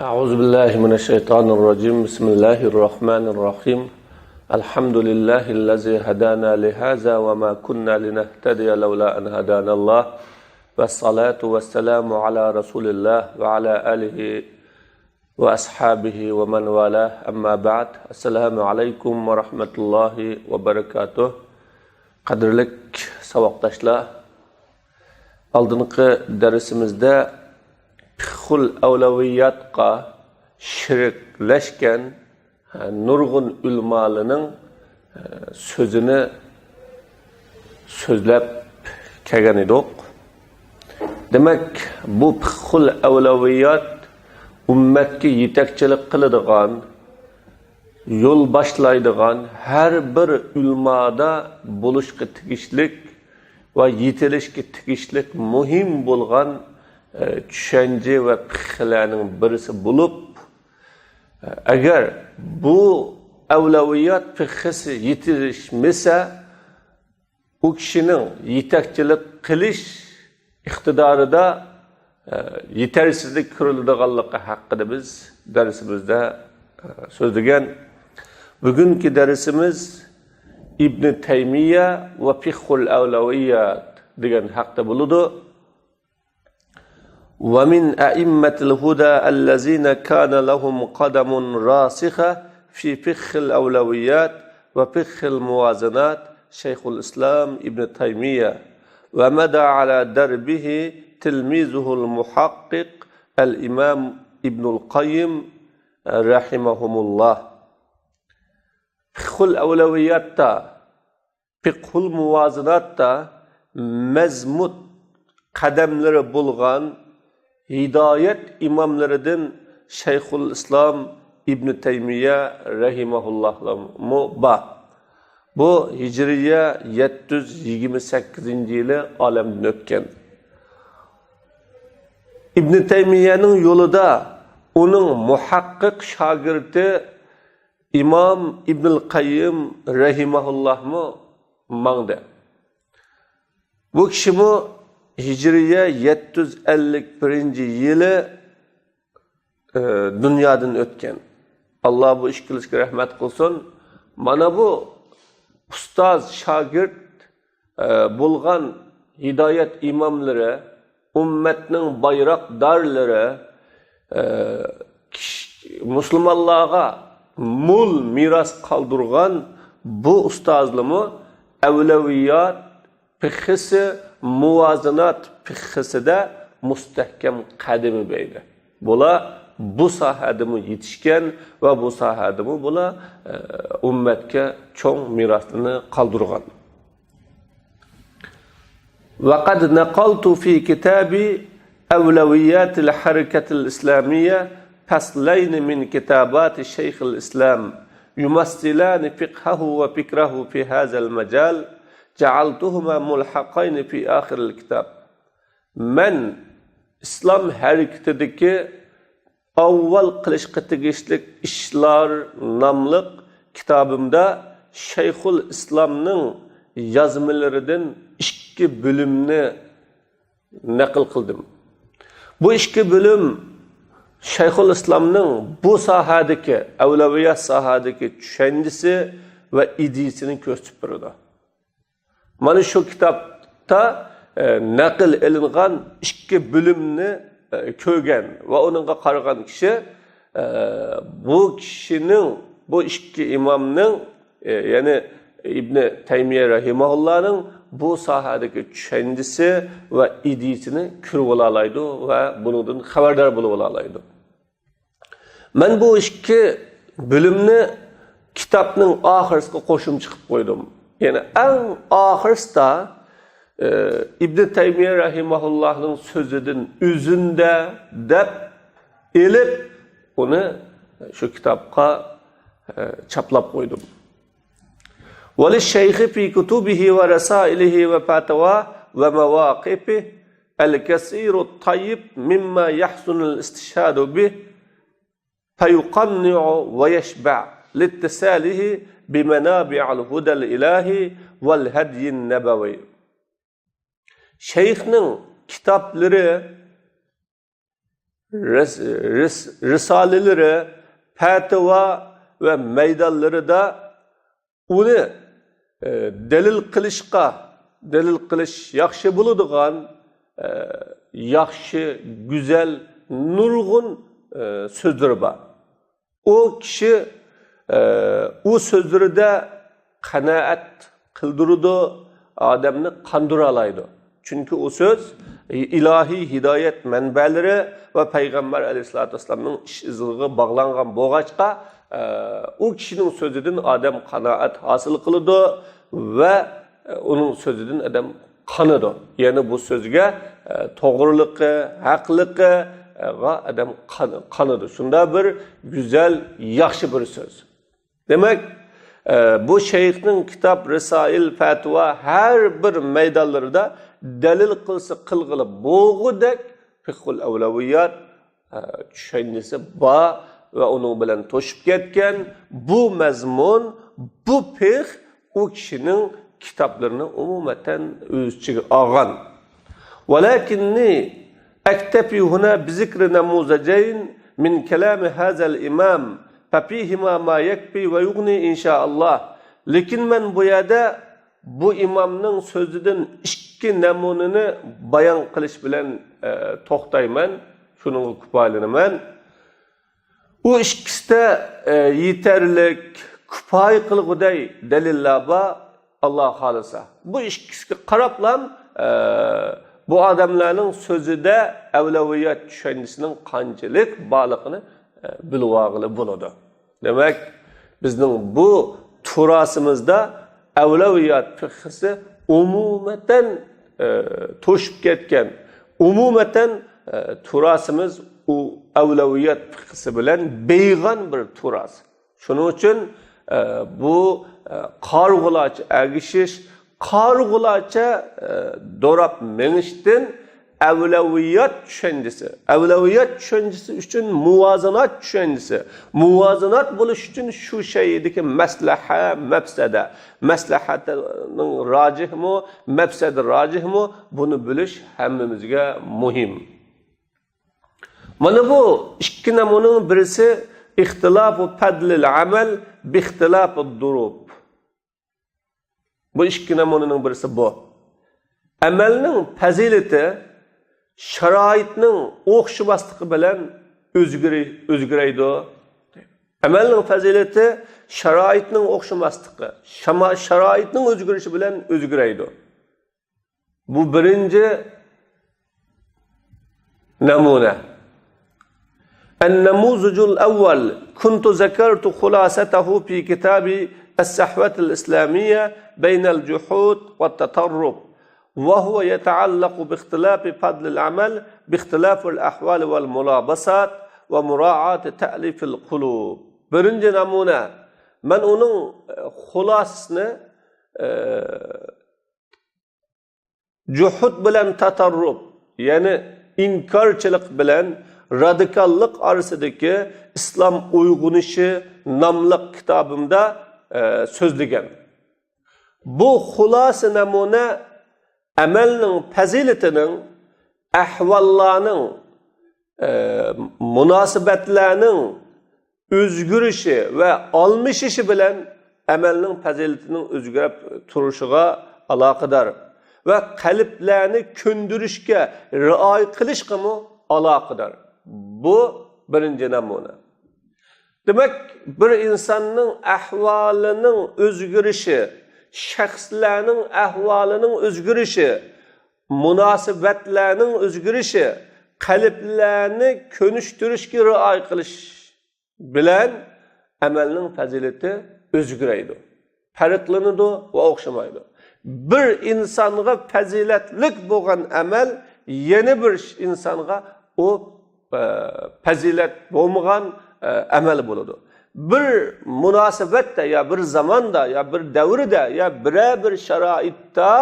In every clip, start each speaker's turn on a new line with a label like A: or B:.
A: أعوذ بالله من الشيطان الرجيم بسم الله الرحمن الرحيم الحمد لله الذي هدانا لهذا وما كنا لنهتدي لولا أن هدانا الله والصلاة والسلام على رسول الله وعلى آله وأصحابه ومن والاه أما بعد السلام عليكم ورحمة الله وبركاته قدرلك سواقداشlar oldingi darsimizda fiqhul avlaviyatqa shiriklashgan nurg'un ulmolining so'zini so'zlab kelgan edik. Demak, bu fiqhul avlaviyat ummatga yetakchilik qiladigan, yo'l boshlaydigan har bir ulmoda bo'lishga tegishlik va yetilishga tegishlik muhim bo'lgan tushuncha va fiqhlarning birisi bo'lib, agar bu avlaviyat fiqhisi yetilishmasa, u kishining yetakchilik qilish iqtidorida yetersizlik ko'riladiganligi haqida biz darsimizda so'zlagan. Bugungi darsimiz İbn Taymiya ve fiqhul avlaviyat degan haqda bo'ladi. ومن أئمة الهدى الذين كان لهم قدم راسخة في فقه الأولويات وفقه الموازنات شيخ الإسلام ابن تيمية ومدى على دربه تلميذه المحقق الإمام ابن القيم رحمهم الله. فقه الأولويات فقه الموازنات مزمut qadamlari bo'lgan hidayet imamlarından Şeyhul İslam İbn Taymiya rahimahullahu ba. Bu Hicriye 728 yılı alemden ötken. İbn Taymiya'nın yolunda onun muhakkik şagirdi İmam İbnül Kayyim rahimahullahu mağdı. Bu kişi mu Hicriye 751 yılı dünyadan ötken. Allah bu iş kılışka rahmet kılsın. Mana bu ustaz, şagirt bulgan hidayet imamları, ümmetinin bayrakdarları, Müslümanlığa mul miras kaldırgan bu ustazlığımı evleviyat fiqhisi, muvazanat fiqhisi de mustahkem kademi beydi. Bula bu sahadımı yetişken ve bu sahadımı bula ümmetke çoğun mirasını kaldırgan. وَقَدْ نَقَلْتُ فِي كِتَابِ أَوْلَوِيَّاتِ الْحَرَكَةِ الْإِسْلَامِيَّةِ فَصْلَيْنِ مِنْ كِتَابَاتِ شَيْخِ الْإِسْلَامِ يُمَثِّلَانِ فِقْهَهُ وَفِكْرَهُ فِي هَذَا الْمَجَالِ جعلتهما ملحقين في آخر الكتاب. Men İslam hareketideki avval qilishga tegishli ishlar nomli kitabımda Şeyhul İslam'ның yazmalaridan 2 bölümni naql qildim. Bu 2 bölüm Şeyhul İslam'ның bu sahadagi, avlaviyat sahadagi tushunchasi va ideyasini ko'rsatib beradi. Mana şu kitapta naql elingan 2 bölümni ko'rgan va onunga qaragan kishi bu kishining, bu 2 imamning, yani İbn Taymiya rahimahullahning bu sahadagi tushunchasi va ideyasini ko'rib olaydi va bundan xabardor bo'lib olaydi. Men bu 2 bölümni kitapning oxirisiga qo'shim chiqib qo'ydim. Yani en ahırsta İbn Taymiya rahimahullah'ın sözüdün üzünde dep elip onu şu kitapka çaplap koydum. وَلِلشَّيْخِ فِي كُتُبِهِ وَرَسَائِلِهِ وَفَاتَوَى وَمَوَاقِفِهِ الْكَثِيرُ الطَّيِّبُ مِمَّا يَحْسُنُ الْاِسْتِشْهَادُ بِهِ فَيُقَنِّعُ وَيَشْبَعُ لِاتِّصَالِهِ بِمَنَابِعِ الْهُدَى الْإِلَهِ وَالْهَدْيِ النَّبَوِيِّ. Şeyh'nin kitapları risaleleri, fatva ve meydallarida uni delil qilish yaxshi bo'ladigan, yaxshi, güzel, nurg'un so'zlar bor. O kishi u so'zlarida qanoat qildiradi, odamni qandira oladi. Chunki o söz ilahi hidayet manbalari va payg'ambar alayhisolatu vasallamning ish izlariga bog'langan bo'lg'achqa, o kishining so'zidan odam qanoat hosil qiladi va uning so'zidan odam qanidi. Ya'ni bu so'zga to'g'riligi, haqligi va adam qanidi. Shunda bir güzel, yaxshi bir söz. Demek bu şeyhning kitob, risail, fatva her bir maydonlarida dalil qilsa qilg'ili bo'g'udek fiqhul avlaviyat tushunchasi bor va uning bilan to'shib ketgan bu mazmun, bu fiqh o kishining kitoblarini umumatan o'z ichiga olgan. Walakinni aktafi huna bizikri namuzajayn min kalami hazal imam fafihima ma yakfi ve yughni inşaallah. Lekin men bu yerda bu imamning so'zidan ikki namunani bayon qilish bilan to'xtayman, shuningga kifoyalanaman. U ikkisida yetarlik, kifoya qilguday dalillar bor, Allah xolisa. Bu ikkisiga qarablam bu odamlarning so'zida avlaviyat tushunchasining qanchalik borligini bilib olg'ili bo'ladi. Demak, bizning bu turasimizda avlaviyat fiqhisi umumatan to'shib ketgan. Umumatan turasimiz u avlaviyat fiqhisi bilan beyg'on bir turas. Shuning uchun bu qarg'ulacha agishish, qarg'ulacha dorab menishdan avlaviyat tushunchasi uchun muvozanat tushunchasi. Muvozanat bo'lish uchun shu shaydagi maslaha, mafsada, maslahatning rojihmi, mafsada rojihmi, buni bilish hammamizga muhim. Mana bu ikki namunaning birisi ixtilofu fadlil amal bi ixtilafid durub. Bu ikki namunaning birisi bu. Amalning fazilati sharoitning o'xshamosligi bilan o'zgaraydi. Amalning fazilati sharoitning o'xshamosligi, sharoitning o'zgarishi bilan o'zgaraydi. Bu birinchi namuna. النموذج الأول كنت ذكرت خلاصته في كتاب الصحوة الإسلامية بين الجحود والتطرف، وهو يتعلق باختلاف فضل العمل باختلاف الأحوال والملابسات ومراعاة تأليف القلوب. birinchi namuna, men uning xulasasini juhud bilan tatarruf, ya'ni inkorchilik bilan radikallik orasidagi islom uyg'unishi nomli kitobimda so'zlagan. Bu xulosa namuna amalning fazilatining, ahvollarning, munosabatlarning o'zgarishi va almishishi bilan amalning fazilatining o'zgarib turishiga aloqador va qalblarni ko'ndirishga, rioya qilishga aloqador. Bu birinchi namuna. Demak, bir insonning ahvolining o'zgarishi, shaxslarning ahvolining o'zgarishi, munosabatlarning o'zgarishi, qalblarni ko'nishtirishga rioya qilish bilan amalning fazilati o'zgaraydi, farqlanadi va o'xshamaydi. Bir insonga fazilatlik bo'lgan amal yana bir insonga o fazilat bo'lmagan amal bo'ladi. Bir munosabatda ya bir zamonda ya bir davrda ya bir sharoitda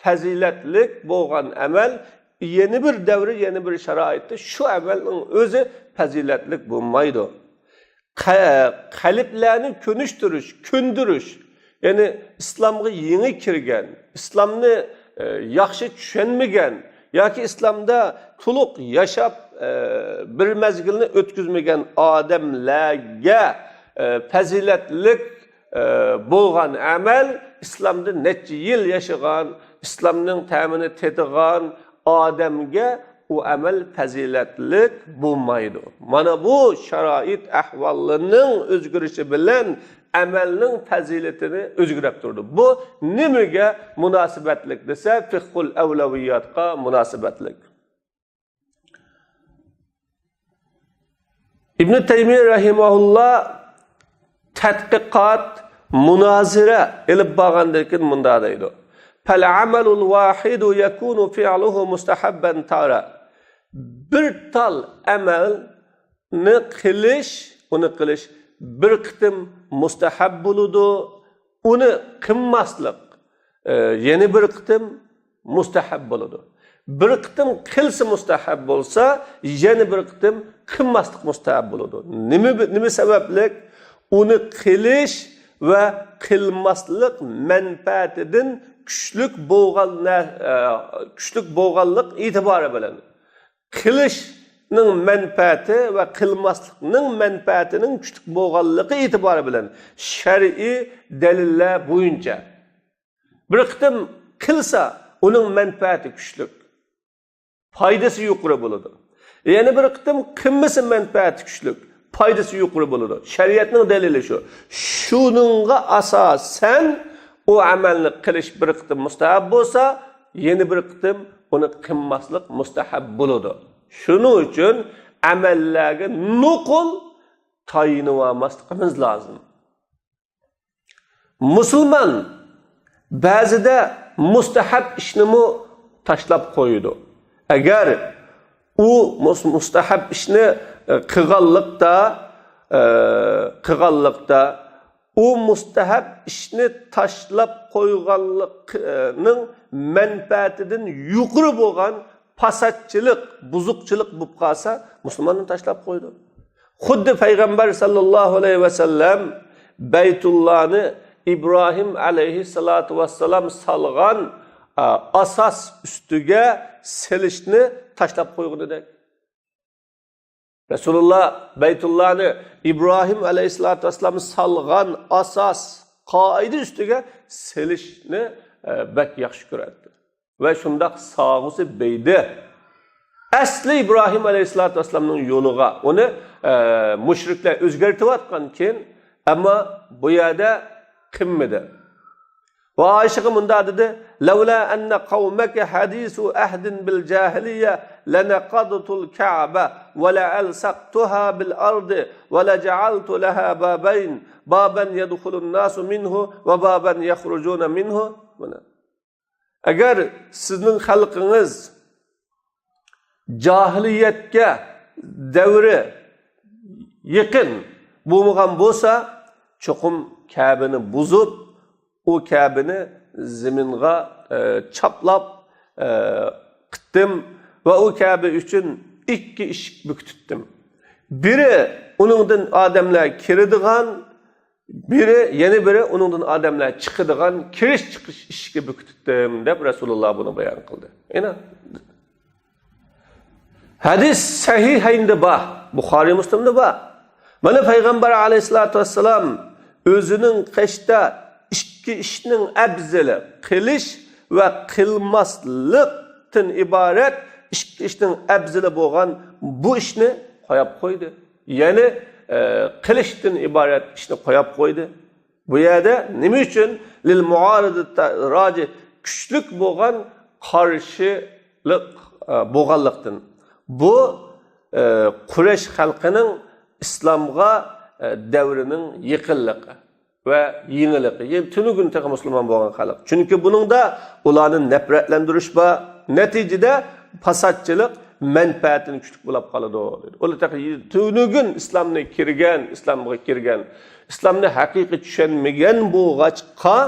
A: fazilatlik bo'lgan amal yeni bir davri, yeni bir sharoitda shu amalning o'zi fazilatlik bo'lmaydi. Qalblarni ko'ndirish, ya'ni islomga yangi kirgan, islomni yaxshi tushunmagan yoki islomda to'liq yashab bir mezgilini o'tkazmagan odamlarga fazilatlik bo'lgan amal islomda necha yil yashagan, islomning ta'mini tetigan odamga u amal fazilatlik bo'lmaydi. Mana bu sharoit ahvolining o'zgarishi bilan amalning fazilatini o'zgarib turdi. Bu nimaga munosabatlik desa, fiqhul avlaviyatga munosabatlik. İbn Taymiye rahimahullah tadqiqot, munozira ilib borgandan keyin munda deydi. Fal amalul vahidu yakunu fi'luhu mustahabban tara. Bir tal amalni qilish, uni qilish bir qitim mustahab bo'ladi, uni qilmaslik yana bir qitim mustahab bo'ladi. Bir qitim qilsa mustahab bo'lsa, yana bir qitim qilmaslik mustahab bo'ladi. Nima sabablik? Uni qilish va qilmaslik manfaatidan kuchlik bo'lganlik e'tibori bilan qilishning manfaati va qilmaslikning manfaatining kuchlik bo'lganligi e'tibori bilan shar'iy dalillar bo'yicha bir qitim qilsa uning manfaati kuchlik, foydasi yuqori bo'ladi. Yana bir qitim qilmasa manfaati kuchlik, foydasi yuqori bo'ladi. Shariatning dalili shu. Shuningga asosan o amalni qilish bir qitim mustahab bo'lsa, yana bir qitim uni qilmaslik mustahab bo'ladi. Shuning uchun amallarga nuqul tayinib olmasligimiz lozim. Musulmon ba'zida mustahab ishni tashlab qo'ydi. Agar u mustahab ishni qilganlikda u mustahab ishni tashlab qo'yganlikning manfaatidan yuqori bo'lgan fasodchilik, buzuqchilik bo'lib qolsa, musulmonni tashlab qo'ydi. Xuddi payg'ambar sallallohu alayhi vasallam Baytullohni İbrahim alayhissalatu vassalam salgan asas ustiga selishni tashlab qo'yganidek. Rasululloh Baytullohni İbrahim alayhissalatu vassalam salgan asas qoida ustiga selishni bak yaxshi ko'radi. Va shundaq sog'usi beydi. Asli İbrahim alayhissalatu vassalamning yo'liga uni mushriklar o'zgartirib atgan keyin, ammo bu yerda qilmadi. Va Oyshaga munda dedi: "Laula anna qawmaka hadisu ahdin bil jahiliya lanaqadtul Ka'ba wa la alsaqtuha bil ardi wa la ja'altu laha babayn, baban yadkhulun nasu minhu wa baban yakhrujuna minhu." Agar sizning xalqingiz jahiliyatga davri yaqin bo'lmagan bo'lsa, cho'qim Ka'bani buzib, o Ka'bani zaminga chaplab qitdim va o Ka'ba uchun ikki eshik bekitdim. Biri uningdan odamlar kiradigan, yana biri uningdan odamlar chiqadigan kirish chiqish eshigi bekitdim deb Rasululloh buni bayon qildi. Yana hadis sahihaynda bor, Buxoriy Muslimda bor. Mana payg'ambar alayhisolatu vassalam o'zining qashda ikki ishning afzali qilish va qilmaslikdan iborat ikki ishning afzali bo'lgan bu ishni qo'yib qo'ydi. Ya'ni qilishdan iborat ishni qo'yib qo'ydi. Bu yerda nima uchun lil muaridat roji kuchlik bo'lgan qarshilik bo'lganlikdan. Bu Quraysh xalqining islomga davrining yiqinligi ve yengiligi. Tunugun tek Müslüman bo'lgan xalq. Chunki buningda ularni nafratlantirish va natijada fasodchilik manfaatini kuchli bo'lib qoladi. Ular tek tunugun islomga kirgan, islomni haqiqiy tushunmagan bo'lg'achqa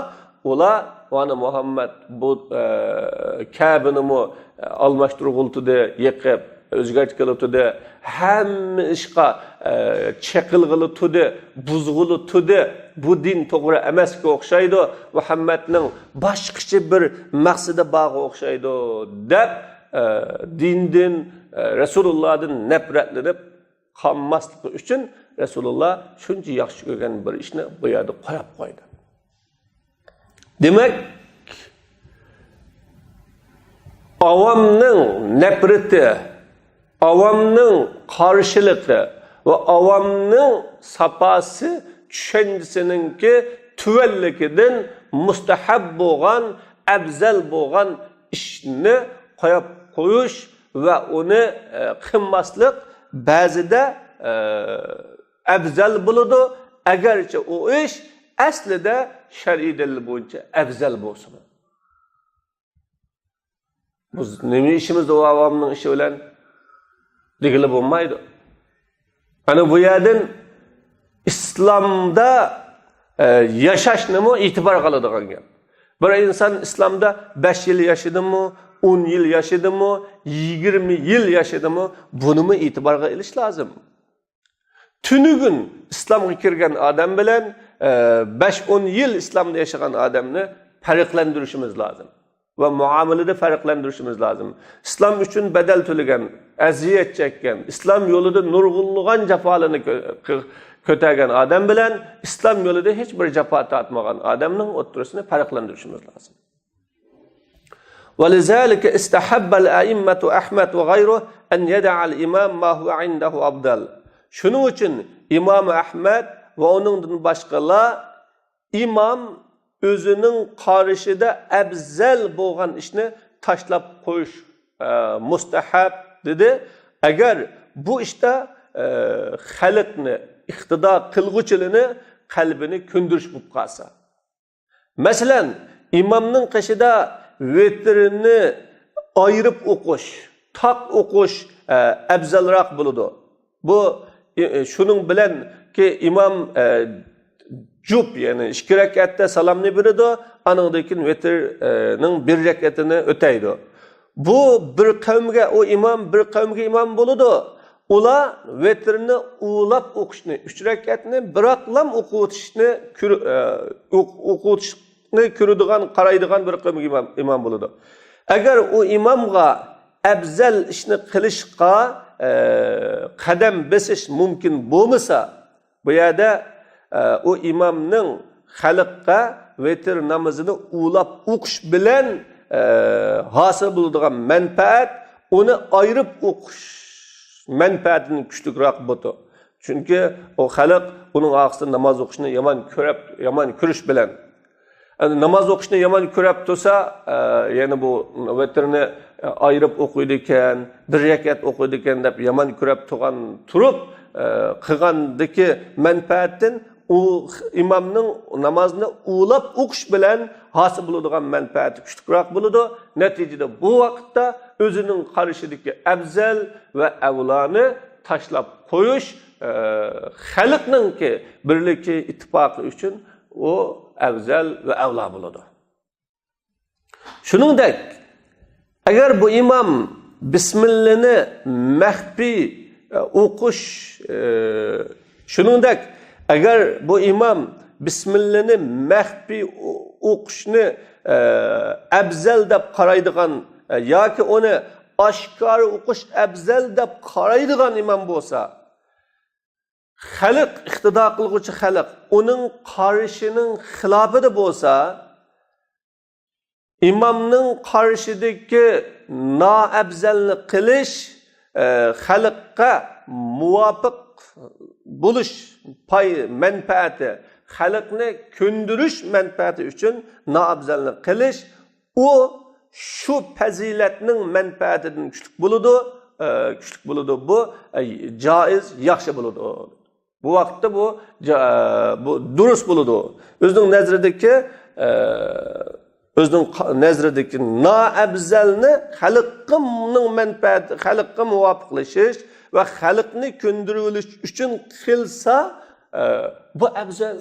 A: ular ona Muhammad bu Ka'bani almashtirg'iltidi, yiqib o'zgartirg'iltidi, hamma ishqa chaqilg'iltidi, buzg'iltidi. Bu din to'g'ri emasga o'xshaydi. Muhammadning boshqacha bir maqsadi borga o'xshaydi deb dindan Resulullah'dan nefretlenip kalmaslığı için Resulullah şunca yaxşı görgen bir işini bu yerde koyup koydu. Demek avamның nefreti, avamның karşılıkı ve avamның sapası düşüncesininki tüvellikidin mustahab boğan, ebzel boğan işini koyup koyuş ve onu kınmaslık bazıda ebzel buludu. Eğerçe o iş aslida şer'i delil boyunca ebzel bolsun. Biz nima işimiz o avamның işi bilen digili bo'lmaydi. Ana bu yerdan İslamda yaşaş nima itibar qiladigan gap. Bir insan İslamda 5 yıl yaşadı mı, 10 yıl yaşadı mı, 20 yıl yaşadı mı, bunu mu itibarga ilish lazım. Tünügün İslamga kirgen adam bilen 5-10 yıl İslamda yaşagan adamni farqlantirishimiz lazım. Ve muamelede farqlantirishimiz lazım. İslam üçün bedel tölegan, aziyet çekken, İslam yolunda nurgulluğan cefalarını kötegen adam bilen İslam yolunda hiçbir cefa tatmagan adamның oturusunu farqlantirishimiz lazım. وَلِذَٰلِكَ اِسْتَحَبَّ الْاَئِمَّةُ أَحْمَدُ وَغَيْرُهُ اَنْ يَدَعَ الْاِمَامِ مَا هُوَ عِنْدَهُ أَبْدَلُ. Şunun için İmam Ahmed ve onun başkalar imam özünün karşıda ebzel boğan işini taşlap koyuş mustahab dedi. Eğer bu işte halkını, iktidar kılgıçılığını, kalbini kündürüş bu kalsa. Mesela imamның kışıda vetrini ayırıp okuş, tak okuş ebzelrak buludu. Bu şunun bilen ki imam cüp yani 2 rekatte salamını biridu, anındakin vetirinin 1 rekatını öteydi. Bu bir kavmge o imam bir kavmge imam buludu. Ula vetirini uğulap okuşunu, 3 rekatını bıraklam okutuşunu kürüdüğün, qaraydıgan bir kavmge imam buludu. Eğer o imamga ebzel işini kılışqa kadem besiş mümkün bulmasa, bu yerde o imamның halkka vetir namazını uğulap okuş bilen hasıl bulduğun menfaat onu ayırıp okuş menfaatinin küçükrak budu. Çünkü o halk onun ağzında namaz okuşunu yaman körüş bilen. Yani namaz okuşunu yaman körep tutsa yani bu vetirni ayırıp okuydiken, 1 rekat okuydiken dep yaman körep tuğan turup kılgandaki menfaatin o imamның namazını uğulap okuş bilen hasıl bulduğun menfaati küçükrak buludu. Neticede bu vakitte özünün karşıdaki ebzel ve evlanı taşlap koyuş halkның ki birlikte ittifakı için o ebzel ve evla buludu. Şuningdek, eğer bu imam Bismillah'ni mahfi okuş, şuningdek, eğer bu imam Bismillah'ni mahfi okuşni ebzel deb qaraydigan yoki onu oshkor okuş ebzel deb qaraydigan imam bo'lsa, xalq iqtidor qilguvchi xalq uning qarashining xilofida bo'lsa, imamның qarshidagi noabzalni qilish xalqqa muvofiq bo'lish pay manfaati, xalqni ko'ndirish manfaati uchun noabzalni qilish u şu faziletning manfaatidan kuchli bo'ladi, bu joiz, yaxshi bo'ladi. Bu vaqtda bu durust bo'ladi. O'zining nazridagi noabzalni xalqning manfaati, xalqqa muvofiqlashish va xalqni ko'ndirish uchun qilsa, bu afzal,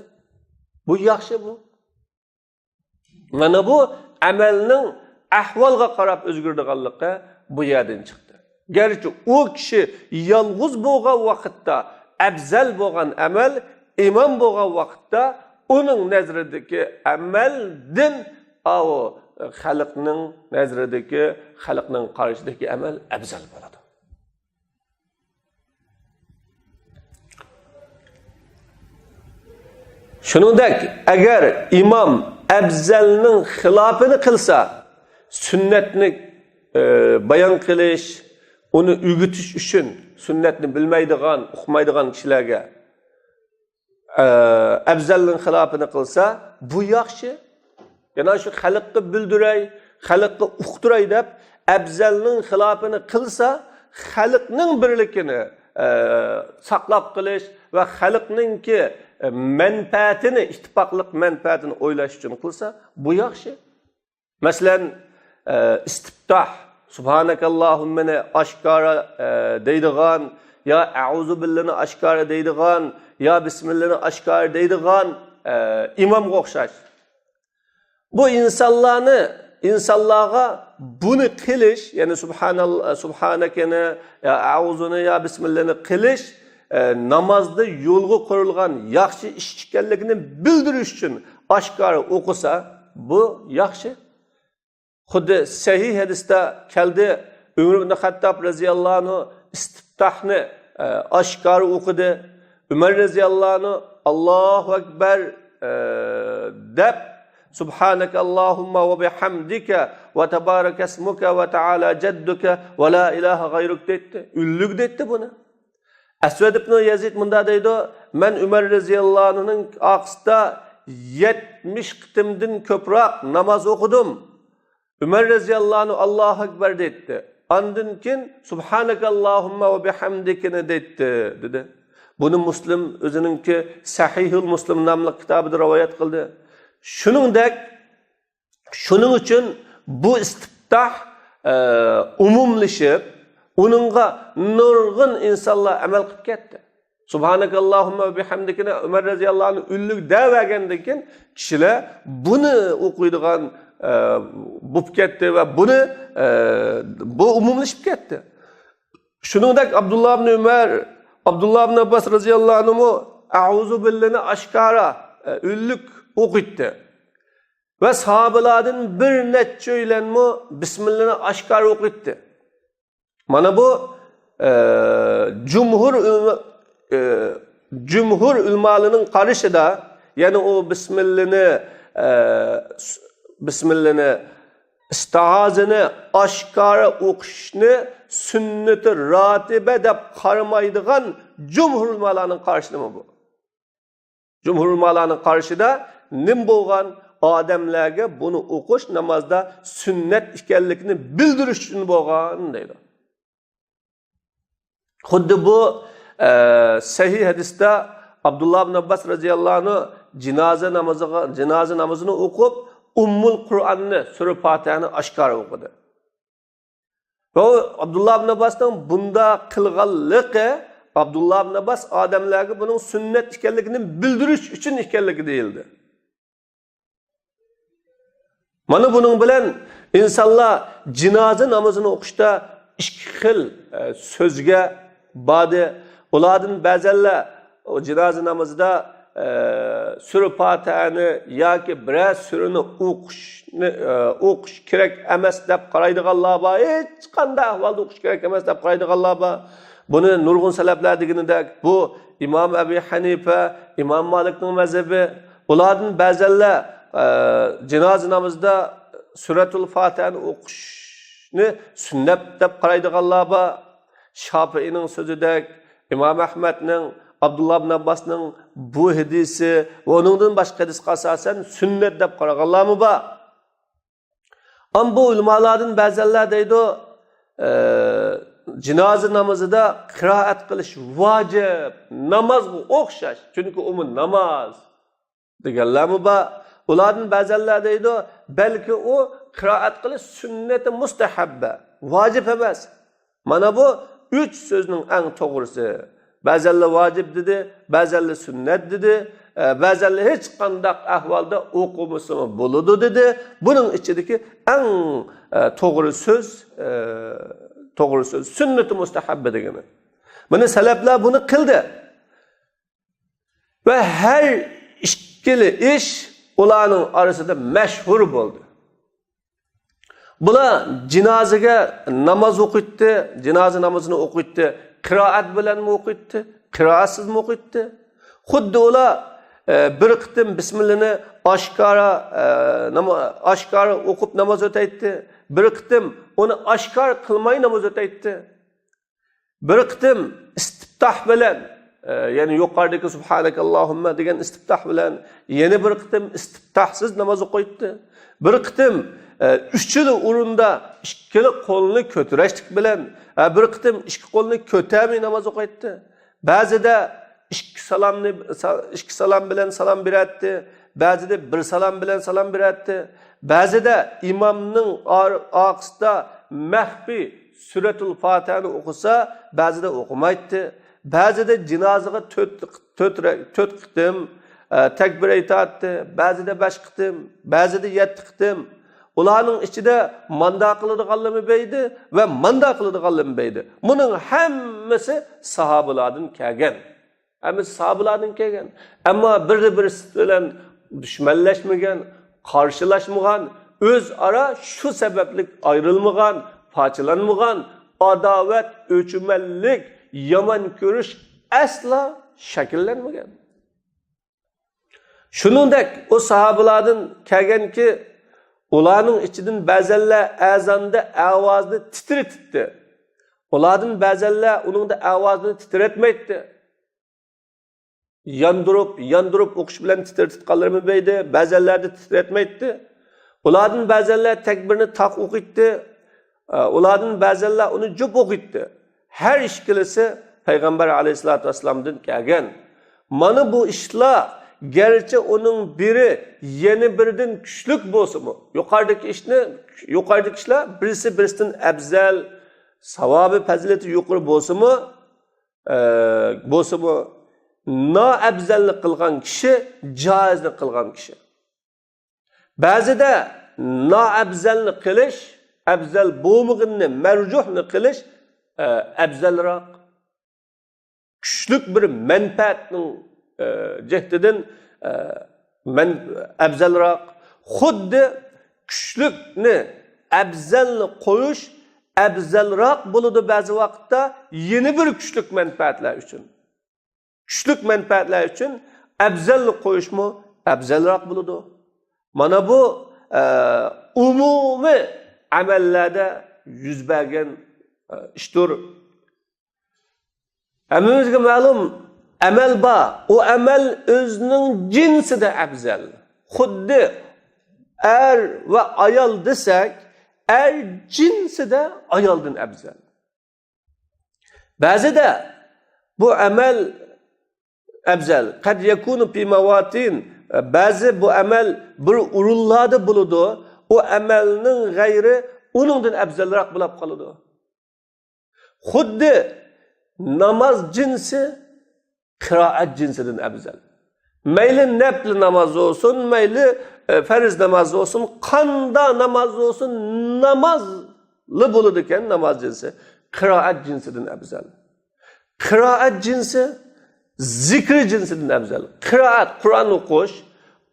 A: bu yaxshi bu. Mana bu amalning ahvolga qarab o'zgardiganligi bu yerdan chiqdi. Gerçi o kishi yolg'iz bo'lgan vaqtda afzal bo'lgan amal, imom bo'lgan vaqtda uning nazridagi amaldan o xalqning nazridagi, xalqning qarshidagi amal afzal bo'ladi. Shuningdek, agar imom afzalning xilofini qilsa, sunnatni bayon qilish, uni o'rgatish uchun sunnatni bilmaydigan, o'qimaydigan kishilarga afzalning xilofini qilsa, bu yaxshi. Yana shu xalqqa bildiray, xalqqa uqtiray deb afzalning xilofini qilsa, xalqning birligini saqlab qilish va xalqningki manfaatini, ittifoqlik manfaatini o'ylash uchun qilsa, bu yaxshi. Masalan, istiftoh, subhanakallahumma oshkora deydigan, ya a'uzu billahni oshkora deydigan, ya bismillahni oshkora deydigan imomga o'xshash. Bu insonlarga buni qilish, ya'ni subhanalloh, subhanakani, ya a'uzuni, ya bismillahni qilish namozda yo'lga qo'yilgan yaxshi ish ekanligini bildirish uchun oshkora o'qisa, bu yaxshi. Xuddi sahih hadisda keldi, Umar ibn Xattob radhiyallohu anhu istiftohni oshkora o'qidi. Umar radhiyallohu anhu Allohu akbar deb Subhanakallahumma va bihamdika va tabaraka ismuka va ta'ala jadduka va la ilaha gayruk dedi. Üllük dedi bunu. Asvad ibn Yazid bunda deydi, men Umar radhiyallohu anhu'ning aqsida 70 qitimdan ko'proq namoz o'qidim. Umar radhiyallohu anhu Allohu akbar dedi. Ondan keyin Subhanakallahumma va bihamdika dedi. Bunu Muslim o'zininki Sahihul Muslim nomli kitobida rivoyat qildi. Shuning uchun bu istiftoh umumlashib, uningga nurg'un insonlar amal qilib ketdi. Subhanakallahumma va bihamdikini Umar radhiyallohu anhu ullik da'vagandan keyin kishilar buni o'qiydigan bo'lib ketdi va buni bu umumlashib ketdi. Shuningdek Abdullah ibn Umar, Abdullah ibn Abbas radhiyallohu anhu a'uzu billahni oshkora ullik o'qitdi. Ve sahabelardan bir neçe öğlenme Bismillah'ni oshkora o'qitdi. Mana bu cumhur ulmalarının qarashida, yani o Bismillah'ni istihazini oshkora o'qishni sünneti ratibe deb qaramaydigan cumhur ulmalarının qarashida bu. Cumhur ulmalarının qarashida nim bo'lgan odamlarga buni o'qish namozda sunnat ekanligini bildirish uchun bo'lgan deydi. Xuddi bu sahih hadisda Abdullah ibn Abbas radhiyallohu anhu jinoza namozini o'qib, Ummul Qur'onni, sura Fatihani oshkora o'qidi. Va Abdullah ibn Abbasning bunda qilganligi Abdullah ibn Abbas odamlarga buning sunnat ekanligini bildirish uchun ekanligi deyildi. Mana bunun bilan insonlar jinoza namozini o'qishda ikki xil so'zga badi. Ulardan ba'zilar o jinoza namozida sura Fatihani yoki biror surani o'qish kerak emas deb qaraydiganlar bor. Hech qanday ahvolda o'qish kerak emas deb qaraydiganlar bor. Buni nurg'un salaflar deganidek, bu Imom Abu Hanifa, Imom Malikning mazhabi. Ulardan ba'zilar jinoza namozida suratul Fatihani o'qishni sunnat deb qaraydiganlar bor. Shofiiyning so'zidek, Imom Ahmadning, Abdullah ibn Abbasning bu hadisi va uningdan boshqa hadisga asosan sunnat deb qaraganlarmi bor. Am bu ulamalardan ba'zilar deydi, jinoza namozida qiroat qilish vojib, namozga o'xshash, chunki u namoz deganlarmi bor. Ulardan ba'zilar deydi, balki u qiroat qilish sunnati mustahabba, vojib emas. Mana bu 3 so'zning eng to'g'risi. Ba'zilar vojib dedi, ba'zilar sunnat dedi, ba'zilar hech qanday ahvolda o'qimasa bo'ladi dedi. Buning ichidagi eng to'g'ri so'z sunnati mustahabba degani. Mana salaflar buni qildi. Va har ikkili ish ularning orasida mashhur bo'ldi. Bular jinozaga namoz o'qitdi, jinoza namozini o'qitdi, qiroat bilan o'qitdi, qiroatsiz o'qitdi. Xuddi ular bir qitim bismillahni oshkora o'qib namoz o'taydi. Bir qitim uni oshkor qilmay namoz o'taydi. Bir qitim istiftoh bilan, ya'ni yuqoridagi subhanakallohumma degan istiftoh bilan yana bir qitim istiftohsiz namoz o'qiydi. Bir qitim uchala o'rinda ikkala qo'lni ko'tarishlik bilan, bir qitim ikki qo'lni ko'tarmay namoz o'qiydi. Ba'zida ikki salom bilan salom beradi, ba'zida bir salom bilan salom beradi. Ba'zida imomning orqasida mahfiy suratul Fatihani o'qisa, ba'zida o'qimaydi. Ba'zida jinozaga 4 qitim takbir aytadi, ba'zida 5 qitim, ba'zida 7 qitim. Ularning ichida manda qiladiganligi beydi va manda qiladiganligi beydi. Buning hammasi sahobalardan kelgan. Hammasi sahobalardan kelgan. Ammo bir-birisi bilan dushmanlashmagan, qarshilashmagan, o'zaro shu sababli ayrilmagan, parchalanmagan, adovat, o'chmanlik, yomon ko'rish asla shakllanmagan. Shuningdek, o sahobalardan kelganki, ularning ichidan ba'zanlar azonda ovozni titratdi. Ulardan ba'zanlar uningda ovozini titratmaydi. Yandırıp o'qish bilan titratganlarmi beydi, ba'zanlarda titratmaydi. Ulardan ba'zanlar takbirni taq o'qiydi. Ulardan ba'zanlar uni jup o'qiydi. Her ishkilisi Payg'ambar alayhisolatu vasallamdan kelgan. Mana bu ishlar gerçi onun biri yeni birden güçlük bolsa mı? Yukarıdaki işler birisi birisinden ebzel, savabı, fazileti yukarı bolsa mı? Na ebzellik kılgan kişi, caizlik kılgan kişi. Bazı da na ebzellik kılış, ebzel boğumğını, mercuhni kılış, ebzelrak. Güçlük bir menfaatinin cehdidin ebzelrak. Xuddi güçlükni, ebzelni koyuş, ebzelrak buludu bazı vakitte yeni bir güçlük menfaatler için. Güçlük menfaatler için ebzelni koyuş mu? Ebzelrak buludu. Mana bu umumi amellerde yüz bergen iştir. Hemimizge malum amel ba, o amel özünün cinsi de ebzel. Xuddi er ve ayal desek, er cinsi de ayaldan ebzel. Bazı da bu amel ebzel. Kad yakunu fi mavatin, bazı bu amel bir urullarda buludu. O amelinin gayri onundan ebzelrak bulab kalıdı. Xuddi namaz cinsi kıraat cinsinden ebzel. Meyli nefli namaz olsun, meyli feriz namaz olsun, kanda namaz olsun, namazlı buluduken namaz cinsi. Kıraat cinsinden ebzel. Kıraat cinsi zikri cinsinden ebzel. Kıraat, Kur'an okuş,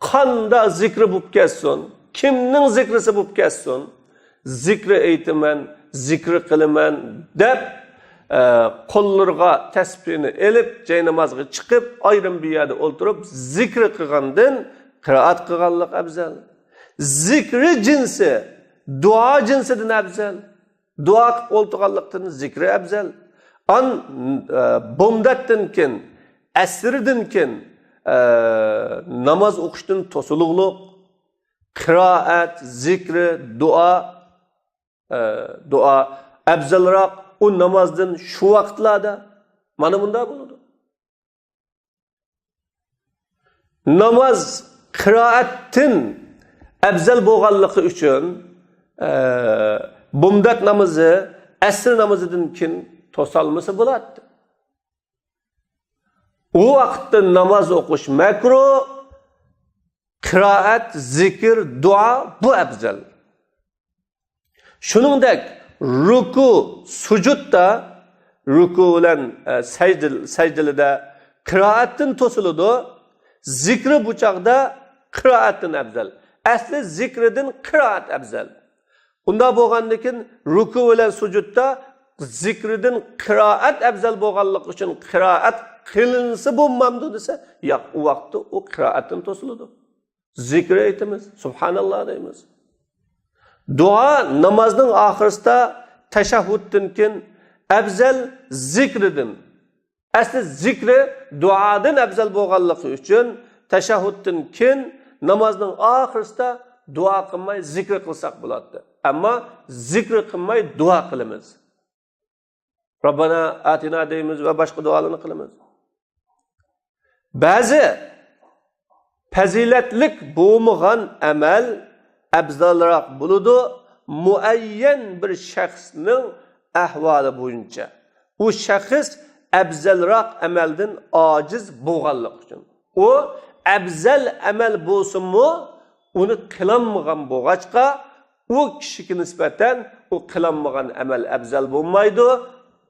A: kanda zikri bulup kessin. Kimnin zikrisi bulup kessin? Zikri eğitimen, zikri kılımen, dep, qo'llarga tasbihni elib, joy namozga chiqib, ayrim bir yerda o'ltirib, zikr qilgandan qiraat qilganlik afzal. Zikri jinsi, duo jinsidan afzal. Duo qilib o'ltirganlikdan zikri afzal. An bomdatdan keyin, asrdan keyin namoz o'qishdan to'suluqliq, qiraat, zikri, duo afzalroq. O namazdan şu vaktlarda mana bunda buludu. Namaz kıraattin ebzel boğallığı üçün bumdat namazı asr namazıdan kin tosalması buladı. O vakitte namaz okuş makruh, kıraat, zikir, dua bu ebzel. Şuningdek ruku, sucudda, ruku bilan secdelida kıraattin tosuludu, zikri bu çağda kıraattin ebzel. Asli zikridin kıraat ebzel. Unda bo'lgandan ruku bilan sucudda zikridin kıraat ebzel bo'lganligi uchun kıraat kılınsı bulmamdı dese, ya o vakti o kıraatin tosuludu. Zikri eytimiz, Subhanallah deyimiz. Dua namazın ahiriste teşahhüddinkin ebzel zikridin. Asli zikri duadan ebzel boğallığı üçün teşahhüddinkin namazın ahiriste dua kılmay zikri kılsak buladı. Ama zikri kılmay dua kılımız. Rabbana atina deyimiz ve başka dualarını kılımız. Bazı faziletlik bulmuğan amel abzalrak buludu muayyen bir şahsının ahvalı boyunca. O şahs abzalrak amelden aciz boğallık için. O abzal amel bulsun mu onu kılanmıgan boğaçka o kişiye nispeten o kılanmıgan amel abzal bulmaydı.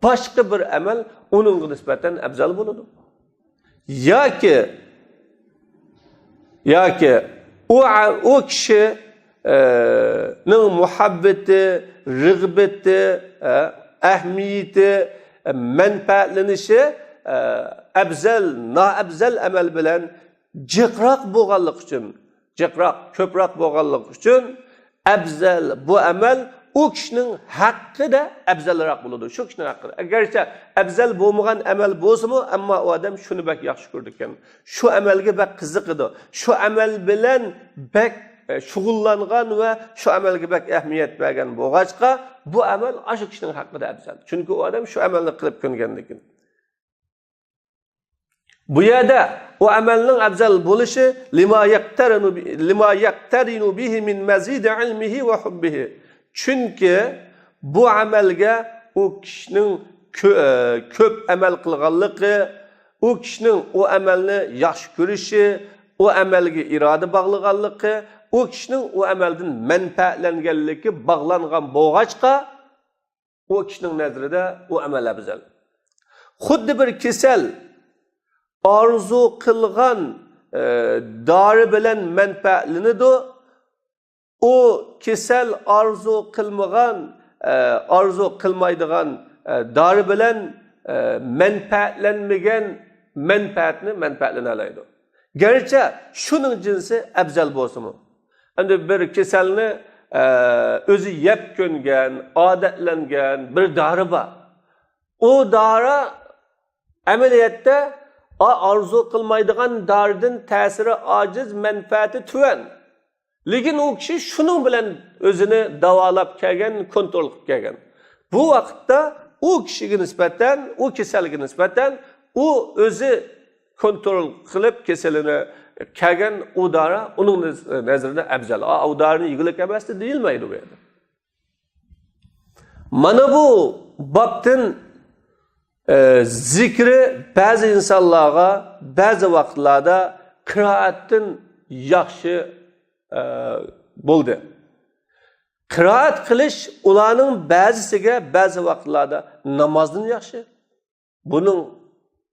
A: Başka bir amel onun nispeten abzal buludu. Ya ki o kişinin muhabbeti, rıgbeti, ehmiyeti, menfaatlenişi naabzal amel bilen cıkrak boğallık için, köprak boğallık için abzal bu amel o kişinin hakkı da abzalrak buludu. Şu kişinin hakkı da. Gerçi abzal bulmagan amel bolsa mu ama o adam şunu bek yaxşı gördükken. Şu amelge bek kızıqıdı. Şu amel bilen bek şugullangan ve şu amelge bek ehmiyet bergen boğaçqa bu amel aşı kişinin hakkı da abzal. Çünkü o adam şu amelini kılıp köngendikin. Bu yerde o amelinin abzal buluşu lima yaktarinu bihi min mazid ilmihi ve hubbihi. Çünkü bu amelge o kişinin köp amel kılganlığı, o kişinin o amelini yaxşı görüşü, o amelge irade bağlıganlığı, o kişinin o amelden menfaatlengenliği bağlangan boğaçqa, o kişinin nazarında o amel abzal. Xuddi bir kesel arzu kılgan darı bilen menfaatlenidu. O kesel arzu kılmaydıgan darı bilen menfaatlenmegen menfaatlenalaydı. Gerçi şunun cinsi abzal bolsa mu? Endi bir keselni özü yep köngen, adetlengen bir darı var. O darı ameliyette arzu kılmaydıgan darıdan tesiri aciz, menfaati tüven. Lekin o kişi şunun bilen özünü davalap kelgen, kontrol qilib kelgen. Bu vaqtda o kişiye nispeten, o keselge nispeten o özü kontrol qilib keselini kelgen o dara onun nazarida abzal. O darani yigilik emasdi deyilmaydi bu yerda. Mana bu babdan zikri bazı insanlarga bazı vaqtlarda qiraatdan yaxshi bo'ldi. Qiraat qilish ularning ba'zisiga ba'zi vaqtlarda namozdan yaxshi. Buning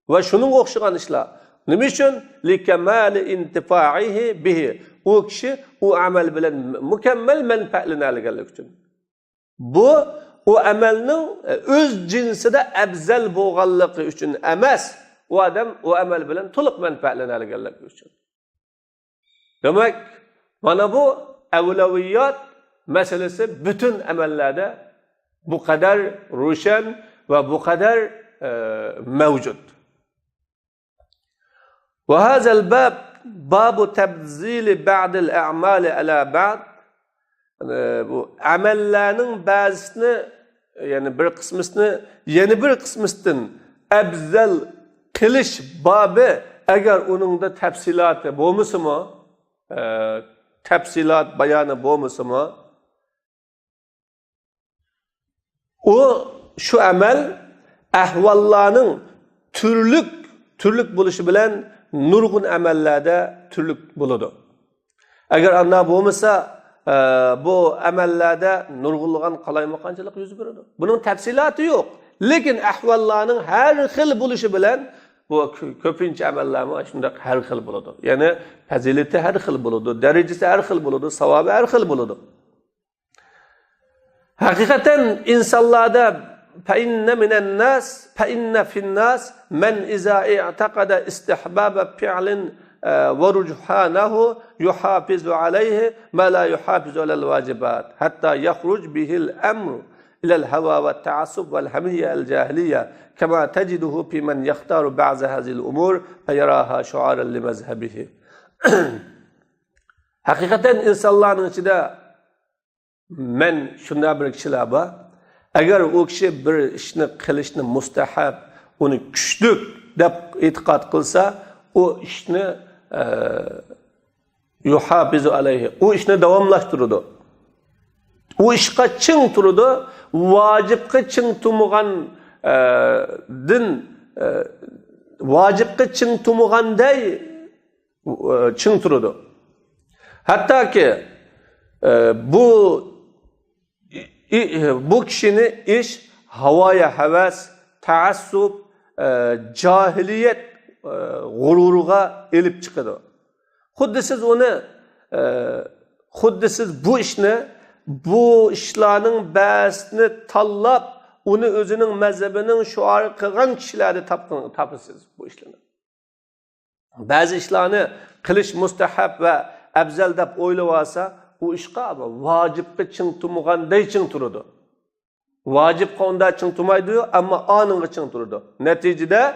A: va shuning o'xshagan ishlar. Nima uchun? Likamali intifaihi bihi. O kishi o amal bilan mukammal manfaatlanadiganlik uchun. Bu o amalning o'z jinsida afzal bo'lganligi uchun emas, o odam o amal bilan to'liq manfaatlanadiganlik uchun. Demak, mana bu avlaviyat meselesi bütün amellerde bu kadar roşan ve bu kadar mevcut. Ve hazel babu tebzili ba'dil a'mali ala ba'd. Bu amellerinin bazısını yani bir kısmısını yeni bir kısmısından abzal kılış babı eğer onun da tefsilatı bulmuş mu? Tefsilat bayanı bulmuş mu? O şu amel ahvallarının türlük buluşu bilen nurgun amellerde türlük buludu. Eğer anna bulmasa bu amellerde nurgulluğun kalaymakançılık yüzü veriyor. Bunun tefsilatı yok. Lekin ahvallarının her xil buluşu bilen bu köpünç amellerimi şimdi her xil buludu. Yani fazileti her xil buludu, derecesi her xil buludu, savabı her xil buludu. Hakikaten insanlarda فإن في الناس من إذا اعتقد استحباب فعل ورجحانه يحافظ عليه ما لا يحافظ على الواجبات حتى يخرج به الأمر إلى الهوى والتعصب والهمية الجاهلية كما تجده في من يختار بعض هذه الأمور فيراها شعارا لمذهبه. Hakikaten insanların içinde men şunday bir kişiler var. Agar o kishi bir ishni qilishni mustahab, uni kuchli deb e'tiqod qilsa, o ishni yuhafizu alayhi, o ishni davomlashtiradi. O ishga ching turadi, vojibga ching turmagan din vojibga ching turmaganday ching turadi. Hattoki bu kişinin iş havaya heves, taassub, cahiliyet gururuga elip çıkıyor. Xuddi siz bu işni, bu işlerin bäsini tallap, onu özünün mezhebinin şuarı kılgan kişilerde tapısınız bu işlerini. Bazı işlerini kılış mustahab ve ebzel dep oylavasa, o işqa vacibga ching turmaganday ching turadi. Vacibga onda ching turmaydi, ammo anınga ching turadi. Neticede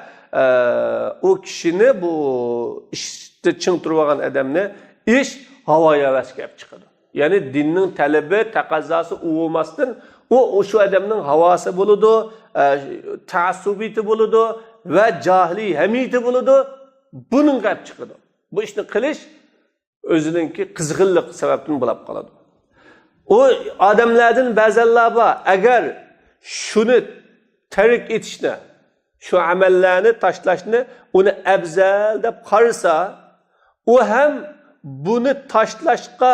A: o kishini bu ishda ching turgan odamni ish havoya vasga olib chiqadi. Ya'ni dinning talabi, taqozosi bo'lmasdan o shu odamning havosi bo'ladi, ta'assubiyati bo'ladi va jahli hamiyati bo'ladi. Buning olib chiqadi. Bu ishni qilish özününki kızgınlık sebepten bulab qoladi. O adamlardan ba'zanlar bor, agar shuni tark etishni, shu amallarni tashlashni uni afzal deb qarasa, u ham buni tashlashga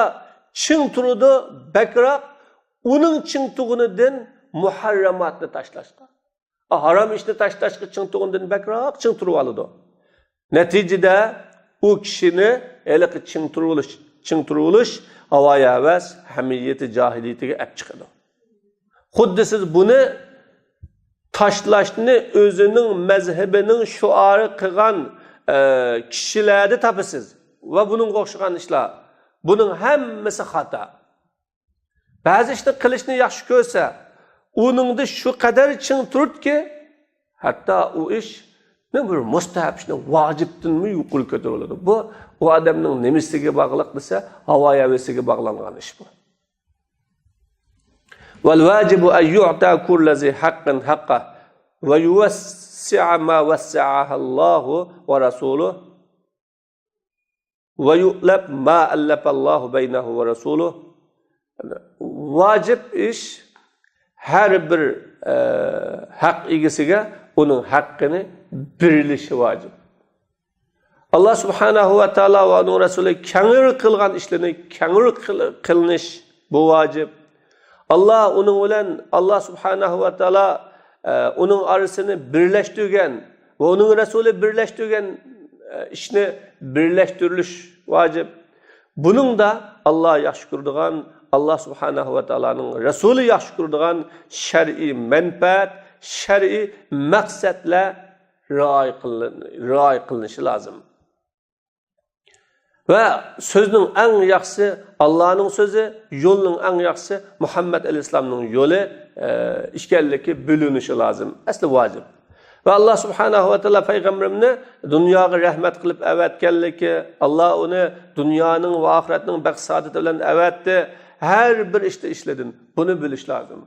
A: ching turadi, bakroq uning ching tug'unidan muharramatni tashlashga. Harom ishni tashlashga ching tug'unidan bakroq ching turib oladi. Neticede o kişini elaki çing turuluş havaya heves, hamiyeti, cahiliyetiga olib chiqadi. Xuddi siz bunu tashlashni o'zining mazhabining şuarı qilgan kişilerde tapasiz ve bunun o'xshagan ishlar. Bunun hammasi xato. Ba'zi ishni qilishni yaxshi ko'rsa, uningda shu qadar ching turibki, hatto u ish ne bir mustahab ishni vojibdanmi yuqori ko'tariladi. Bu o adamning nemisiga bog'liq desa, havoya hevesiga bog'langan ish bu. Val vajibu an yu'ta kullu zi haqqin haqqa va yuwassi'a ma wassa'aha Allahu va rasuluhu va yu'lab ma allafa Allahu baynahu va rasuluhu. Vacib ish her bir haq egasiga onun haqqini birilishi vacib. Allah subhanahu wa ta'ala ve onun Resulü kengir kılgan işlerini kengir kılınış bu vacib. Allah subhanahu wa ta'ala onun arasını birleştirgen ve onun Resulü birleştirgen işini birleştiriliş vacib. Bunun da Allah yaxshi ko'radigan, Allah subhanahu wa ta'ala'nın Resulü yaxshi ko'radigan şer'i menfaat, şer'i maqsadla rioya qilinishi lozim. Ve sözünün en yaxşısı Allah'ın sözü, yolunun en yaxşısı Muhammed Aleyhisselam'ın yolu işgallik bölünüşü lazım. Aslı vacib. Ve Allah subhanahu wa ta'ala peygamberimni dünyaya rahmet kılıp evetkenliki, Allah onu dünyanın ve ahiretinin beksaadeti bilen evetti. Her bir işte işledin. Bunu biliş lazım.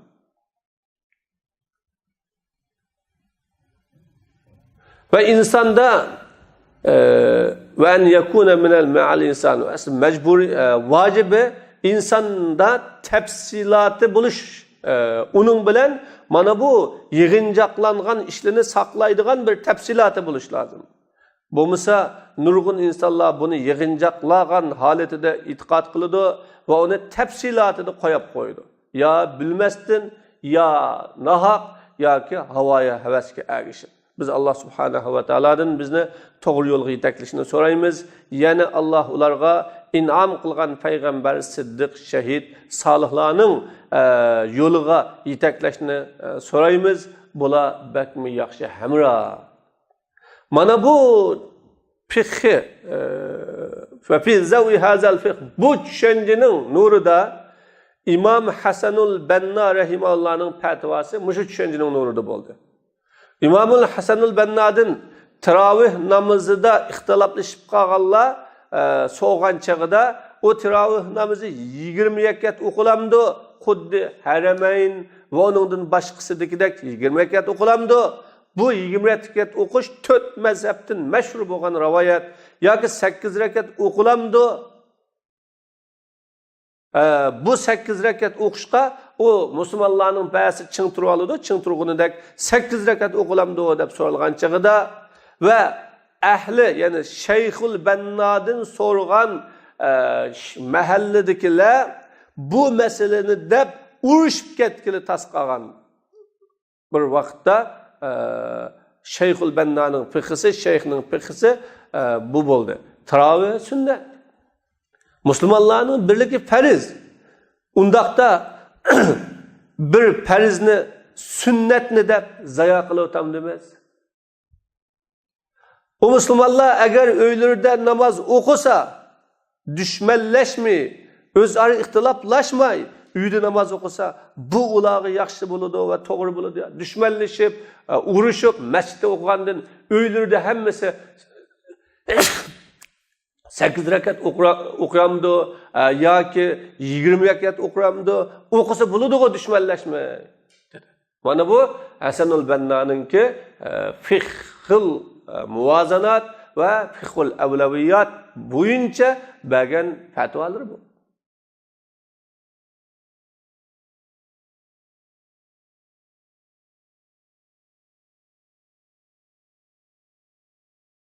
A: Ve insanda ve en yekune minel me'al insan mecburi vacibi insanda tefsilatı buluş. Onun bilen mana bu yığıncaklangan işlerini saklaydıgan bir tefsilatı buluş lazım. Bu misa nurgun insanlar bunu yığıncaklagan haletide itiqat kılıdı ve onu tefsilatını koydu. Ya bilmezsin, ya nahak, ya ki havaya heveske erişip. Biz Allah subhanahu wa ta'ala'dan bizni to'g'ri yo'lga yetaklashini so'raymiz. Yana Allah ularga in'om qilgan payg'ambar, siddiq, shahid, solihlarning yo'liga yetaklashni so'raymiz. Bular bakmi yaxshi hamra. Mana bu fiqhi va fi zawi hazal fiqh bu tushunchaning nurida İmam Hasanul Banna rahimahullohning fatvosi mushu tushunchaning nurida bo'ldi. İmamul Hasanul Banna'dan tarovih namozida ixtiloflashib qolganlar so'g'an chog'ida o tarovih namozi 20 rakat o'qilamdi, xuddi Haramayn va uningdan boshqasidagidek 20 rakat o'qilamdi. Bu 20 rakat o'qish 4 mazhabdan mashhur bo'lgan rivoyat yoki 8 rakat o'qilamdi. Bu 8 rakat o'qishqa o musulmonlarning ba'zi ching turib oladi, ching turg'unidek 8 rakat o'qilamdi deb so'ralgan chog'ida va ahli, ya'ni Shayxul Bannadan so'rgan mahalladagilar bu masalani deb urushib ketgili tasqagan bir vaqtda Shayxul Bannaning fiqhisi, shayxning fiqhisi bu bo'ldi. Tarovih sunnat. Müslümanların birligi farz. Undaqda bir farzni sunnatni deb zayo qilib o'tam demas. O Müslümanlar agar uylarida namoz o'qisa, dushmanlashmay, o'zaro ixtiloflashmay uyda namoz o'qisa, bu ularga yaxshi bo'ladi va to'g'ri bo'ladi. Dushmanlashib, urushib, masjidda o'qigandan uylarida hammasi 8 rakat o'qiyamdi yoki 20 rakat o'qiyamdi, o'qisa bo'ladi-ku dushmanlashmay dedi. Mana bu Hasanul Bannaninki fiqhul muvozanat va fiqhul avlaviyat bo'yicha bergan fatvolar bu.